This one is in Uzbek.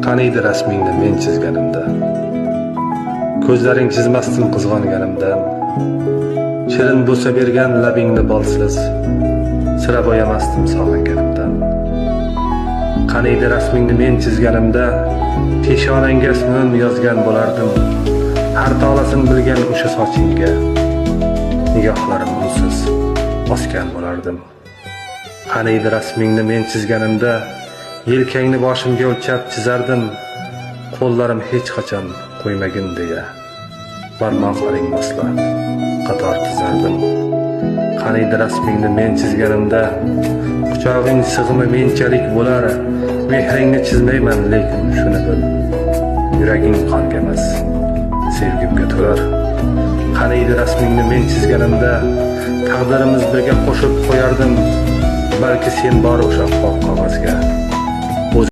Qaniydi rasmingni men chizganimda, ko'zlaring chizmasdin qizg'onganimdan, shirin bo'lsa bergan labingni bolsiz, sira bo'yamasdim sog'inganimdan. Qaniydi rasmingni men chizganimda, peshonangga ismim yozgan bo'lardim, har tolasin bilgan o'sha sochingga, nigohlarim unsiz osgan bo'lardim. Qaniydi rasmingni men chizganimda, yelkangni boshimga o'lchab chizardim, qo'llarim hech qachon qo'ymagin deya, barmoqlaring moslab qator tizardim. Qaniydi rasmingni men chizganimda, quchog'ing sig'imi menchalik bo'lar, mehringni chizmayman lekin shuni bil, yuraging qonga emas, sevgimga to'lar. Qaniydi rasmingni men chizganimda, taqdirimiz birga qo'shib qo'yardim, balki sen bor o'sha oq qog'ozga.